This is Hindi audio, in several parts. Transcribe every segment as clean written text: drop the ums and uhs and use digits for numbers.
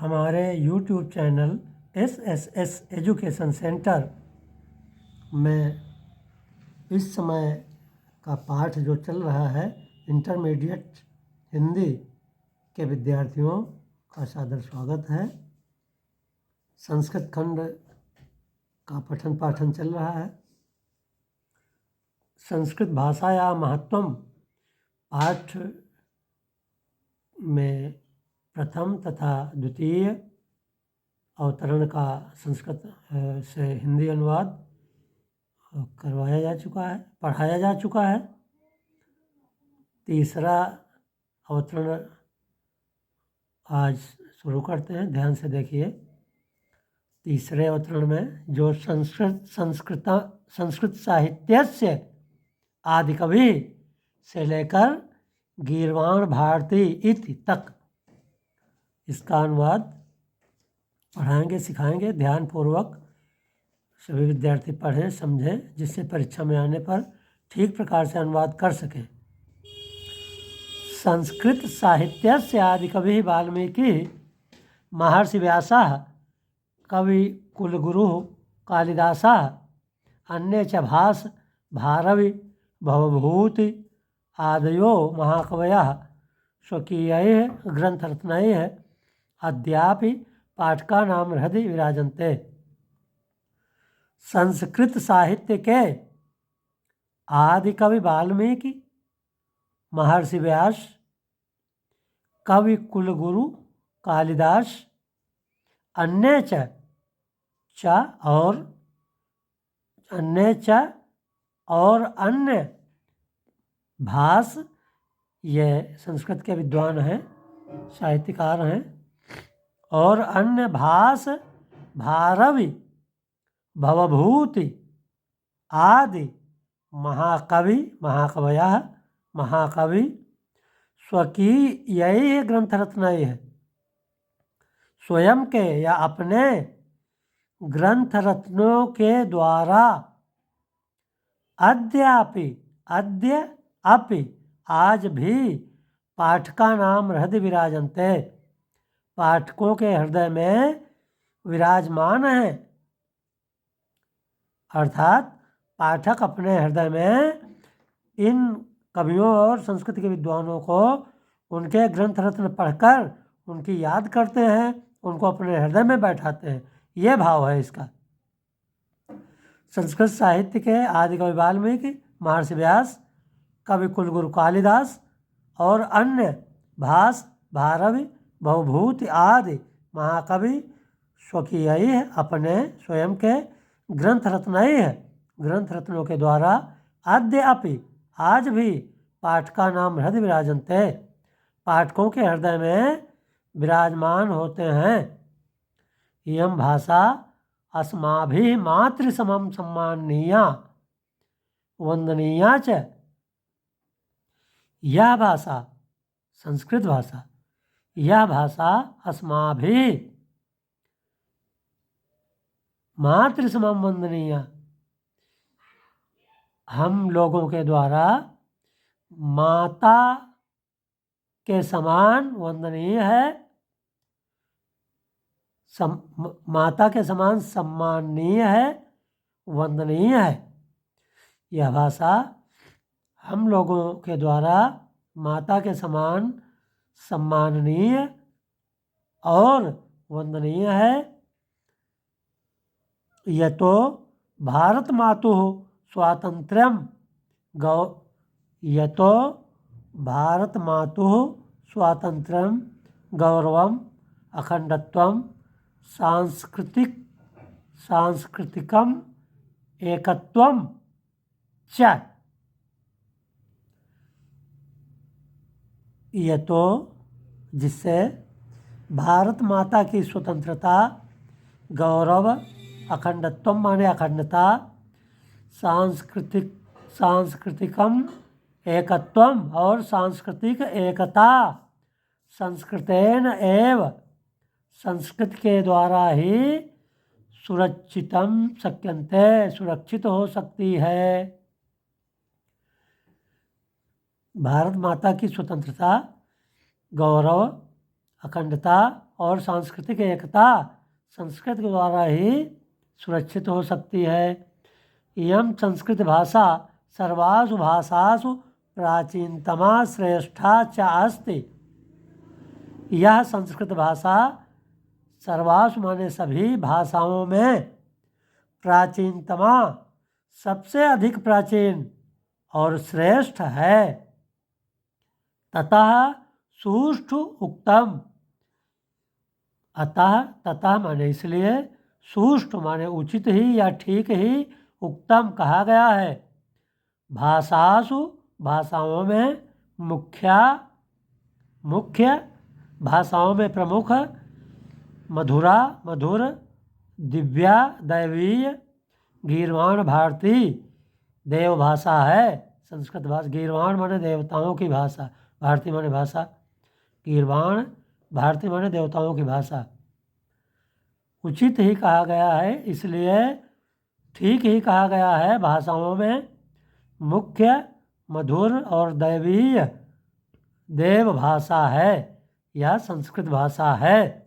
हमारे YouTube channel SSS education centre में इस समय का पाठ जो चल रहा है, इंटरमीडिएट हिंदी के विद्यार्थियों का सादर स्वागत है। संस्कृत खंड का पठन पाठन चल रहा है। संस्कृत भाषाया महत्वम पाठ में प्रथम तथा द्वितीय अवतरण का संस्कृत से हिंदी अनुवाद करवाया जा चुका है, पढ़ाया जा चुका है। तीसरा अवतरण आज शुरू करते हैं, ध्यान से देखिए। तीसरे अवतरण में जो संस्कृत साहित्य से आदिकवि से लेकर गीर्वाण भारती इति तक इसका अनुवाद पढ़ाएंगे, सिखाएंगे। ध्यानपूर्वक सभी विद्यार्थी पढ़ें, समझें, जिससे परीक्षा में आने पर ठीक प्रकार से अनुवाद कर सकें। संस्कृत साहित्य से आदिकवि वाल्मीकि महर्षि व्यासः कवि कुलगुरु कालिदासः अन्ये च भास भारवि भवभूति आदयो महाकवयः स्वकीयैः ग्रंथरत्नैः अद्यापि पाठकानां हृदि विराजन्ते। संस्कृत साहित्य के आदिकवि वाल्मीकि, महर्षि व्यास, कवि कुलगुरु कालिदास, अन्य और अन्य भास, ये संस्कृत के विद्वान हैं, साहित्यकार हैं, और अन्य भास भारवि भवभूति आदि महाकवयः महाकवि स्वकीयैः ग्रंथरत्नैः स्वयं के या अपने ग्रंथ रत्नों के द्वारा अद्य आज भी पाठका नाम हृदय विराजन्ते, पाठकों के हृदय में विराजमान है। अर्थात पाठक अपने हृदय में इन कवियों और संस्कृत के विद्वानों को, उनके ग्रंथ रत्न पढ़कर उनकी याद करते हैं, उनको अपने हृदय में बैठाते हैं। ये भाव है इसका। संस्कृत साहित्य के आदिकवि वाल्मीकि, महर्षि व्यास, कवि कुलगुरु कालिदास और अन्य भास भारवि भवभूति आदि महाकवि स्वकीयैः अपने स्वयं के ग्रंथ रत्नों के द्वारा अद्यापि आज भी पाठका नाम हृदय विराजन्ते, पाठकों के हृदय में विराजमान होते हैं। इयं भाषा अस्माभिः मातृसमं सम्माननीया वंदनीया च। यह भाषा, संस्कृत भाषा, यह भाषा अस्माभिः मातृसमं वंदनीया, हम लोगों के द्वारा माता के समान वंदनीय है, माता के समान सम्माननीय है, वंदनीय है। यह भाषा हम लोगों के द्वारा माता के समान सम्माननीय और वंदनीय है। यतो भारत मातुः स्वातंत्र्यम गौरवम अखंडत्वम सांस्कृतिकम एकत्वम च। यतो जिससे भारत माता की स्वतंत्रता, गौरव, अखंडत्वम माने अखंडता, सांस्कृतिकम एकत्वम और सांस्कृतिक एकता, संस्कृतेन एव संस्कृत के द्वारा ही सुरक्षितम शक्यन्ते सुरक्षित हो सकती है। भारत माता की स्वतंत्रता, गौरव, अखंडता और सांस्कृतिक एकता संस्कृत के द्वारा ही सुरक्षित हो सकती है। इयं संस्कृत भाषा सर्वासु भाषासु प्राचीनतमा श्रेष्ठा च अस्ति। यह संस्कृत भाषा सर्वासु माने सभी भाषाओं में प्राचीनतमा सबसे अधिक प्राचीन और श्रेष्ठ है। ततः सुष्ठु उक्तम, अतः ततः माने इसलिए, सुष्ठु माने उचित ही या ठीक ही, उक्तम कहा गया है। भाषासु भाषाओं में मुख्य भाषाओं में प्रमुख, मधुरा मधुर, दिव्या दैवीय, गीर्वाण भारती देव भाषा है। संस्कृत भाषा, गीर्वाण माने देवताओं की भाषा, भारती माने भाषा, गीर्वाण भारती माने देवताओं की भाषा। उचित ही कहा गया है, इसलिए ठीक ही कहा गया है। भाषाओं में मुख्य, मधुर और दैवीय देव भाषा है, यह संस्कृत भाषा है।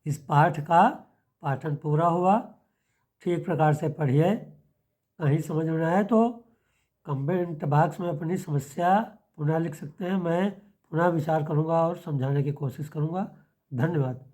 इस पाठ का पाठन पूरा हुआ। ठीक प्रकार से पढ़िए। कहीं समझ में आए तो कमेंट बॉक्स में अपनी समस्या पुनः लिख सकते हैं। मैं पुनः विचार करूँगा और समझाने की कोशिश करूँगा। धन्यवाद।